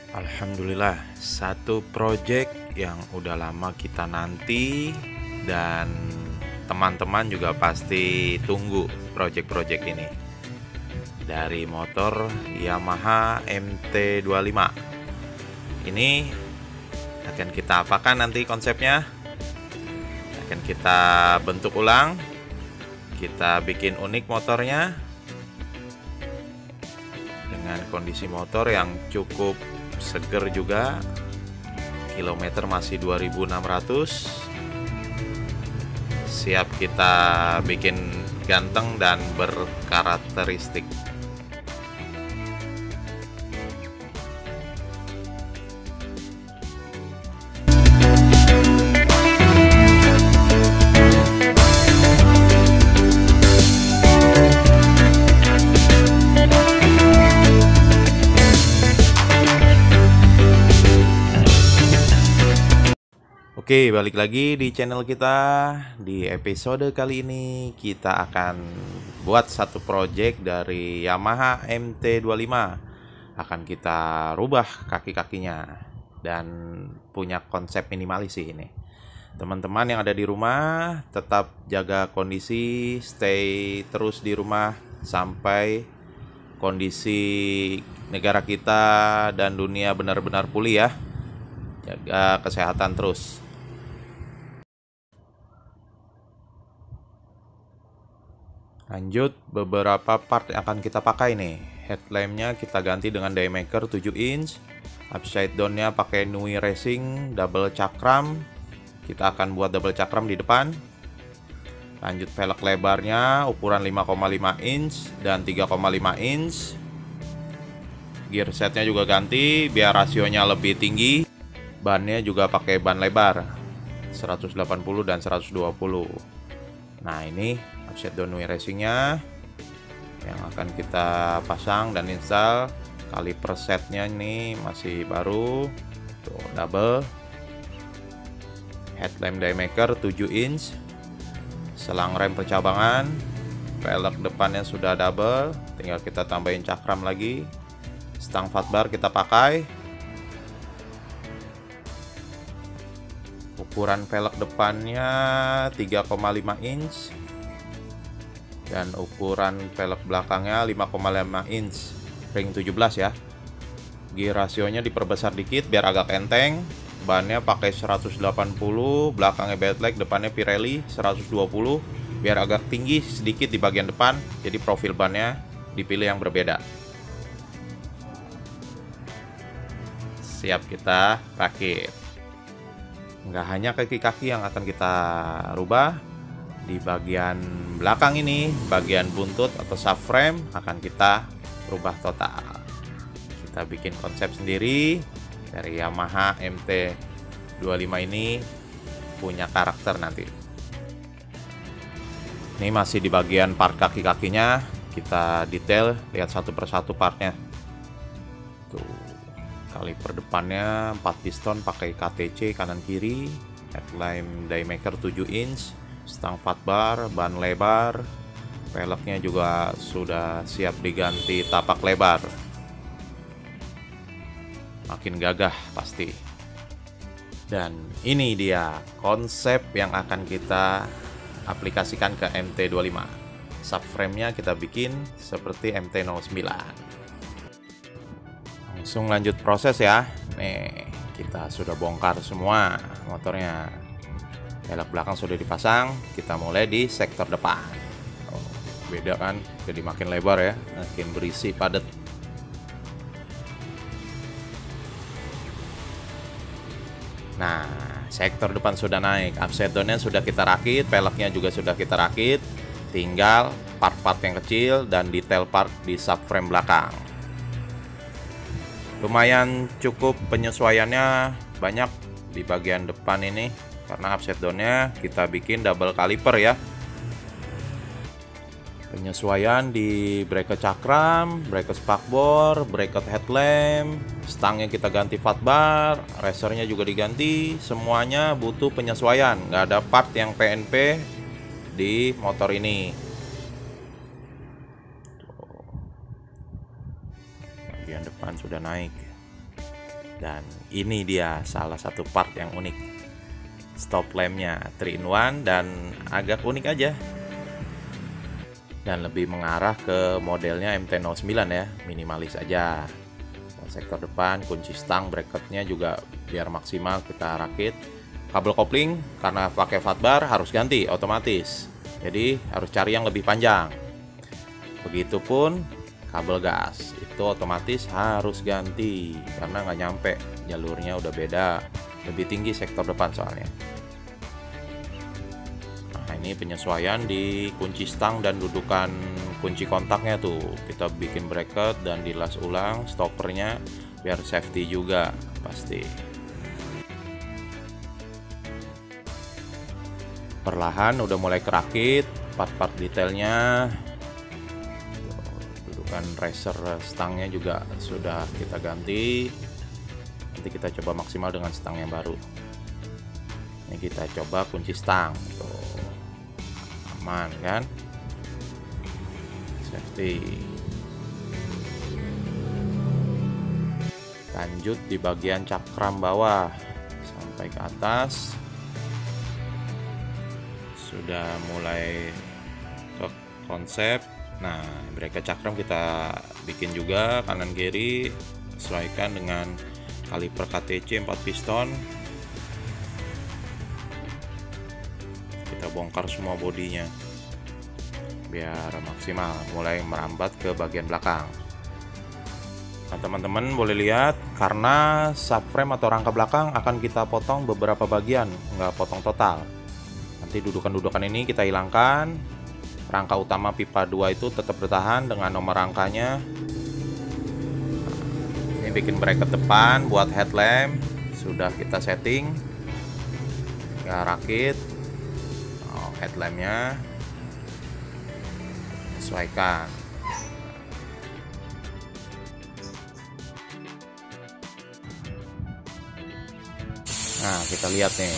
Alhamdulillah, satu project yang udah lama kita nanti dan teman-teman juga pasti tunggu project-project ini. Dari motor Yamaha MT25. Ini akan kita apakan nanti konsepnya? Akan kita bentuk ulang. Kita bikin unik motornya dengan kondisi motor yang cukup seger juga, kilometer masih 2600, siap kita bikin ganteng dan berkarakteristik. Oke, balik lagi di channel kita. Di episode kali ini kita akan buat satu project dari Yamaha MT25. Akan kita rubah kaki-kakinya dan punya konsep minimalis sih ini. Teman-teman yang ada di rumah tetap jaga kondisi, stay terus di rumah sampai kondisi negara kita dan dunia benar-benar pulih ya. Jaga kesehatan terus. Lanjut, beberapa part yang akan kita pakai nih. Headlampnya kita ganti dengan diameter 7 inch. Upside down-nya pakai Nui Racing double cakram. Kita akan buat double cakram di depan. Lanjut, velg lebarnya ukuran 5,5 inch dan 3,5 inch. Gear setnya juga ganti biar rasionya lebih tinggi. Bannya juga pakai ban lebar 180 dan 120. Nah, ini upside down Nui Racingnya yang akan kita pasang dan install. Kaliper setnya ini masih baru tuh, double. Headlamp diameter 7 inch. Selang rem percabangan. Velg depannya sudah double, tinggal kita tambahin cakram lagi. Stang fatbar kita pakai. Ukuran velg depannya 3,5 inch dan ukuran velg belakangnya 5,5 inch, ring 17 ya. Gear rasionya diperbesar dikit biar agak enteng. Bannya pakai 180, belakangnya Badleg, depannya Pirelli 120 biar agak tinggi sedikit di bagian depan. Jadi profil bannya dipilih yang berbeda. Siap kita rakit. Nggak hanya kaki-kaki yang akan kita rubah, di bagian belakang ini, bagian buntut atau subframe akan kita rubah total. Kita bikin konsep sendiri dari Yamaha MT25 ini, punya karakter nanti. Ini masih di bagian part kaki-kakinya, kita detail, lihat satu persatu partnya. Tuh, kaliper depannya 4 piston pakai KTC kanan kiri, headlamp diameter 7 inch, stang fatbar, ban lebar, velgnya juga sudah siap diganti tapak lebar. Makin gagah pasti. Dan ini dia konsep yang akan kita aplikasikan ke MT25. Subframe-nya kita bikin seperti MT09. Langsung lanjut proses ya. Nih, kita sudah bongkar semua motornya. Velg belakang sudah dipasang, kita mulai di sektor depan. Oh, beda kan, jadi makin lebar ya, makin berisi padat. Nah, sektor depan sudah naik, upside down-nya sudah kita rakit, velgnya juga sudah kita rakit. Tinggal part-part yang kecil dan detail part di subframe belakang. Lumayan cukup penyesuaiannya banyak di bagian depan ini, karena upside down-nya kita bikin double kaliper ya. Penyesuaian di bracket cakram, bracket spakbor, bracket headlamp, stangnya kita ganti fatbar, racernya juga diganti. Semuanya butuh penyesuaian, nggak ada part yang PNP di motor ini. Tuh, bagian depan sudah naik. Dan ini dia salah satu part yang unik, stop lampnya 3-in-1 dan agak unik aja, dan lebih mengarah ke modelnya MT-09 ya, minimalis aja. Sektor depan, kunci stang, bracketnya juga biar maksimal kita rakit. Kabel kopling karena pakai fatbar harus ganti otomatis, jadi harus cari yang lebih panjang. Begitupun kabel gas itu otomatis harus ganti karena nggak nyampe, jalurnya udah beda, lebih tinggi sektor depan soalnya. Nah, ini penyesuaian di kunci stang dan dudukan kunci kontaknya tuh, kita bikin bracket dan dilas ulang stoppernya biar safety juga pasti. Perlahan udah mulai kerakit part-part detailnya. Dudukan racer stangnya juga sudah kita ganti. Nanti kita coba maksimal dengan stang yang baru. Ini kita coba kunci stang tuh, aman kan, safety. Lanjut di bagian cakram bawah sampai ke atas, sudah mulai ke konsep. Nah, bracket cakram kita bikin juga kanan kiri, sesuaikan dengan kaliper KTC 4 piston. Kita bongkar semua bodinya biar maksimal, mulai merambat ke bagian belakang. Nah, teman-teman boleh lihat, karena subframe atau rangka belakang akan kita potong beberapa bagian, nggak potong total. Nanti dudukan-dudukan ini kita hilangkan. Rangka utama pipa 2 itu tetap bertahan dengan nomor rangkanya. Ini bikin bracket depan buat headlamp sudah kita setting, ya rakit. Headlampnya sesuaikan. Nah, kita lihat nih,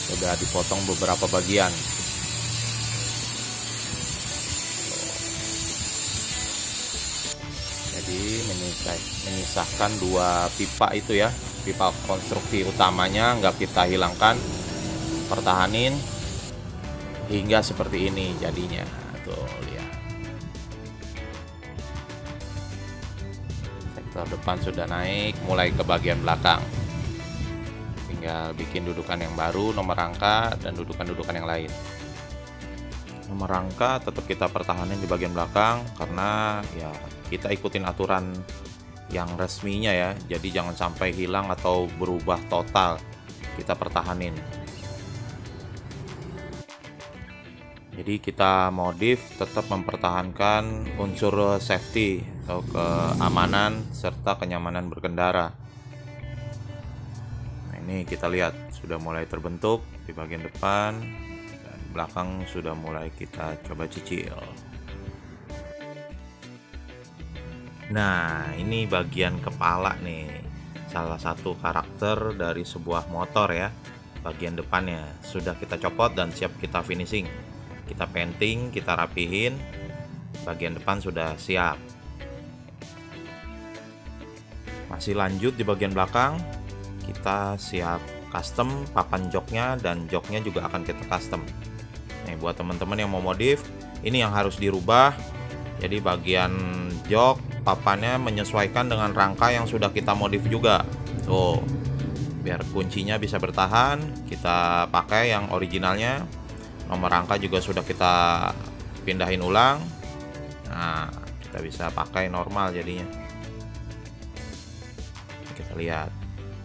sudah dipotong beberapa bagian. Jadi menyisahkan dua pipa itu ya, pipa konstruksi utamanya nggak kita hilangkan, pertahanin hingga seperti ini jadinya. Tuh lihat, sektor depan sudah naik, mulai ke bagian belakang. Tinggal bikin dudukan yang baru, nomor rangka dan dudukan-dudukan yang lain. Nomor rangka tetap kita pertahanin di bagian belakang karena ya kita ikutin aturan yang resminya ya. Jadi jangan sampai hilang atau berubah total, kita pertahanin. Jadi kita modif tetap mempertahankan unsur safety atau keamanan serta kenyamanan berkendara. Nah, ini kita lihat sudah mulai terbentuk di bagian depan dan belakang sudah mulai kita coba cicil. Nah, ini bagian kepala nih, salah satu karakter dari sebuah motor ya. Bagian depannya sudah kita copot dan siap kita finishing. Kita painting, kita rapihin, bagian depan sudah siap. Masih lanjut di bagian belakang, kita siap custom papan joknya dan joknya juga akan kita custom. Nih buat teman-teman yang mau modif, ini yang harus dirubah. Jadi bagian jok papannya menyesuaikan dengan rangka yang sudah kita modif juga. Tuh, biar kuncinya bisa bertahan, kita pakai yang originalnya. Nomor rangka juga sudah kita pindahin ulang. Nah, kita bisa pakai normal jadinya. Kita lihat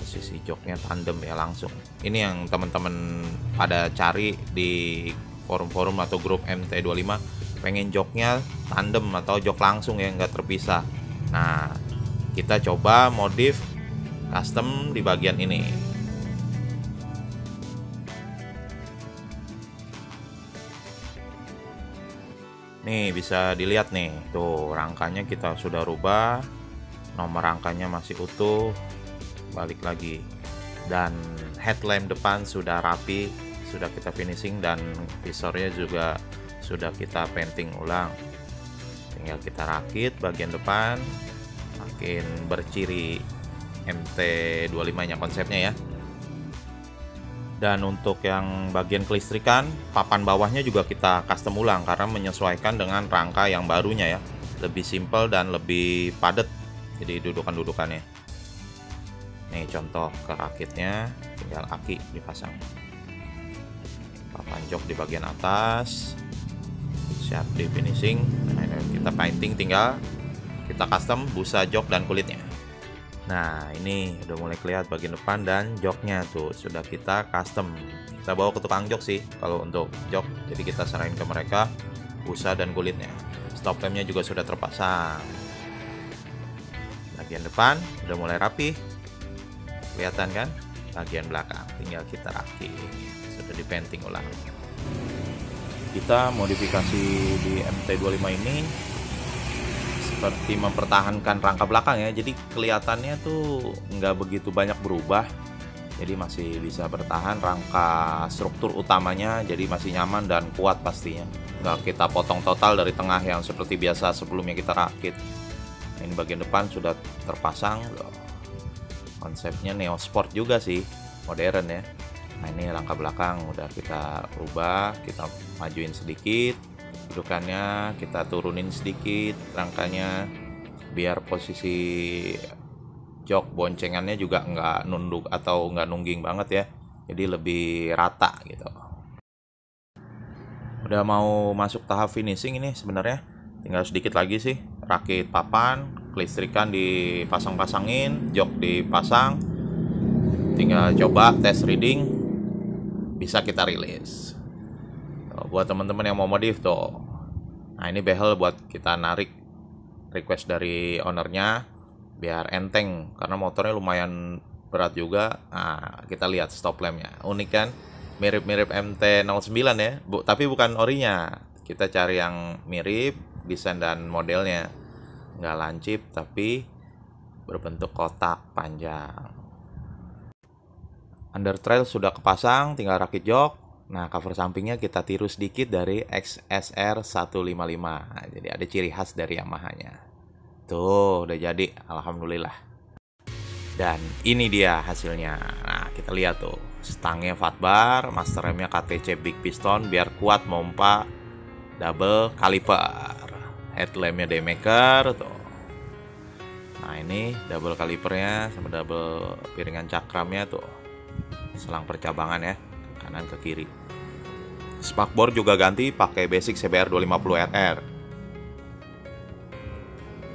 posisi joknya tandem ya langsung. Ini yang teman-teman pada cari di forum-forum atau grup MT25, pengen joknya tandem atau jok langsung ya, nggak terpisah. Nah, kita coba modif custom di bagian ini. Nih bisa dilihat nih, tuh rangkanya kita sudah rubah, nomor rangkanya masih utuh, balik lagi, dan headlamp depan sudah rapi, sudah kita finishing, dan visornya juga sudah kita painting ulang. Tinggal kita rakit bagian depan makin berciri MT25 nya konsepnya ya. Dan untuk yang bagian kelistrikan, papan bawahnya juga kita custom ulang karena menyesuaikan dengan rangka yang barunya ya. Lebih simple dan lebih padat jadi dudukan-dudukannya. Nih contoh kerakitnya, tinggal aki dipasang. Papan jok di bagian atas, siap di finishing. Nah, ini kita painting, tinggal kita custom busa jok dan kulitnya. Nah, ini udah mulai kelihatan bagian depan dan joknya tuh sudah kita custom. Kita bawa ke tukang jok sih kalau untuk jok. Jadi kita serahin ke mereka busa dan kulitnya. Stop lampnya juga sudah terpasang. Bagian depan udah mulai rapi. Kelihatan kan? Bagian belakang tinggal kita rakit. Sudah dipainting ulang. Kita modifikasi di MT25 ini seperti mempertahankan rangka belakang ya, jadi kelihatannya tuh nggak begitu banyak berubah, jadi masih bisa bertahan rangka struktur utamanya, jadi masih nyaman dan kuat pastinya. Nggak kita potong total dari tengah yang seperti biasa sebelumnya kita rakit. Ini bagian depan sudah terpasang, konsepnya neo sport juga sih, modern ya. Nah ini rangka belakang udah kita rubah, kita majuin sedikit. Dudukannya kita turunin sedikit rangkanya biar posisi jok boncengannya juga nggak nunduk atau nggak nungging banget ya, jadi lebih rata gitu. Udah mau masuk tahap finishing ini sebenarnya, tinggal sedikit lagi sih. Rakit papan, kelistrikan dipasang-pasangin, jok dipasang, tinggal coba tes reading, bisa kita rilis. Buat teman-teman yang mau modif tuh, nah ini behel buat kita narik request dari ownernya biar enteng karena motornya lumayan berat juga. Nah kita lihat stop lampnya, unik kan, mirip-mirip MT09 ya, tapi bukan orinya. Kita cari yang mirip desain dan modelnya, nggak lancip tapi berbentuk kotak panjang. Undertrail sudah kepasang, tinggal rakit jok. Nah, cover sampingnya kita tiru sedikit dari XSR 155. Nah, jadi ada ciri khas dari Yamaha-nya. Tuh, udah jadi, alhamdulillah. Dan ini dia hasilnya. Nah, kita lihat tuh, stangnya fat bar, master remnya KTC Big Piston biar kuat mompa double caliper. Headlampnya Daymaker tuh. Nah, ini double calipernya sama double piringan cakramnya tuh. Selang percabangan ya, kanan ke kiri. Spakbor juga ganti pakai basic CBR 250RR.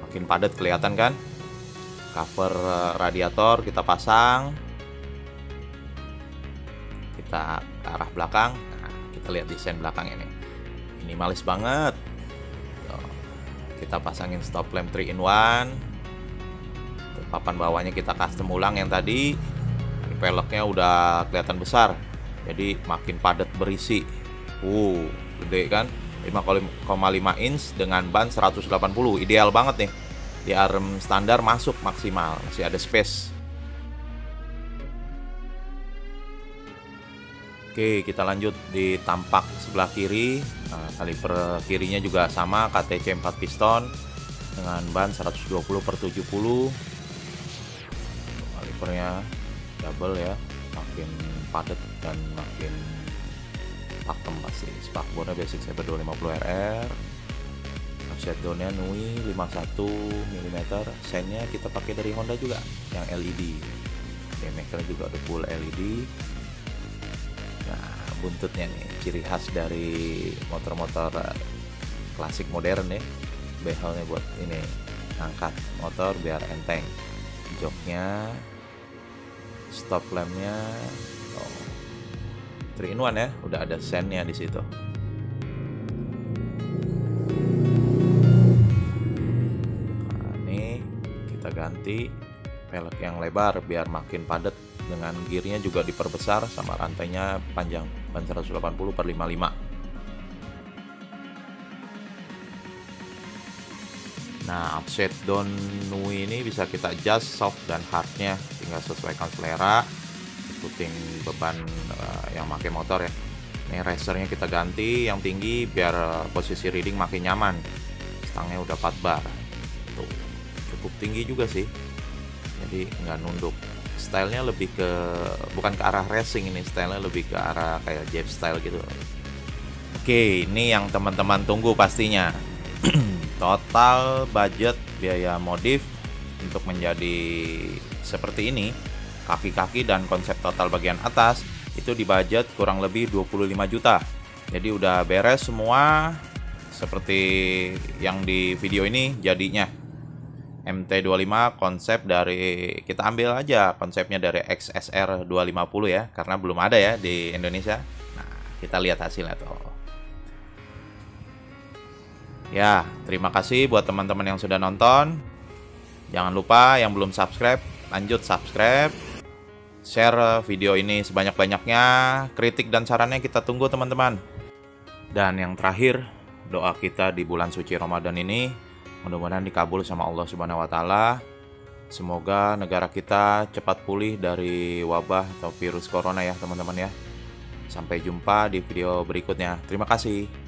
Makin padat kelihatan kan? Cover radiator kita pasang. Kita ke arah belakang. Nah, kita lihat desain belakang ini. Minimalis banget. Tuh, kita pasangin stop lamp 3-in-1. Tuh, papan bawahnya kita custom ulang yang tadi. Ini peleknya udah kelihatan besar. Jadi makin padat berisi. Gede kan, 5,5 inch dengan ban 180, ideal banget nih. Di arm standar masuk maksimal, masih ada space. Oke, kita lanjut di tampak sebelah kiri. Nah, kaliper kirinya juga sama, KTC 4 piston dengan ban 120/70. Kalipernya double ya, makin padat dan makin pakem pasti. Spakbornya basic CBR 250RR. Offset downnya Nui 51 mm. Sennya kita pakai dari Honda juga yang LED. Daymaker juga ada full LED. Nah, buntutnya nih ciri khas dari motor-motor klasik modern ya. Behelnya buat ini angkat motor biar enteng. Joknya, stop lampnya 3-in-1 ya, udah ada sennya di situ. Nah, ini kita ganti pelek yang lebar biar makin padat, dengan gearnya juga diperbesar sama rantainya panjang, ban 180/55. Nah, offset down Nui ini bisa kita adjust soft dan hardnya, tinggal sesuaikan selera, ikutin beban yang pakai motor ya. Ini racernya kita ganti yang tinggi biar posisi reading makin nyaman. Stangnya udah 4 bar. Tuh, cukup tinggi juga sih. Ini jadi nggak nunduk. Stylenya lebih ke, bukan ke arah racing ini, stylenya lebih ke arah kayak jet style gitu. Oke, ini yang teman-teman tunggu pastinya. Total budget biaya modif untuk menjadi seperti ini, kaki-kaki dan konsep total bagian atas itu di budget kurang lebih 25 juta. Jadi udah beres semua seperti yang di video ini jadinya. MT25 konsep dari, kita ambil aja konsepnya dari XSR 250 ya, karena belum ada ya di Indonesia. Nah, kita lihat hasilnya tuh. Ya, terima kasih buat teman-teman yang sudah nonton. Jangan lupa yang belum subscribe, lanjut subscribe. Share video ini sebanyak-banyaknya. Kritik dan sarannya kita tunggu teman-teman. Dan yang terakhir, doa kita di bulan suci Ramadan ini mudah-mudahan dikabul sama Allah Subhanahu wa taala. Semoga negara kita cepat pulih dari wabah atau virus corona ya teman-teman ya. Sampai jumpa di video berikutnya. Terima kasih.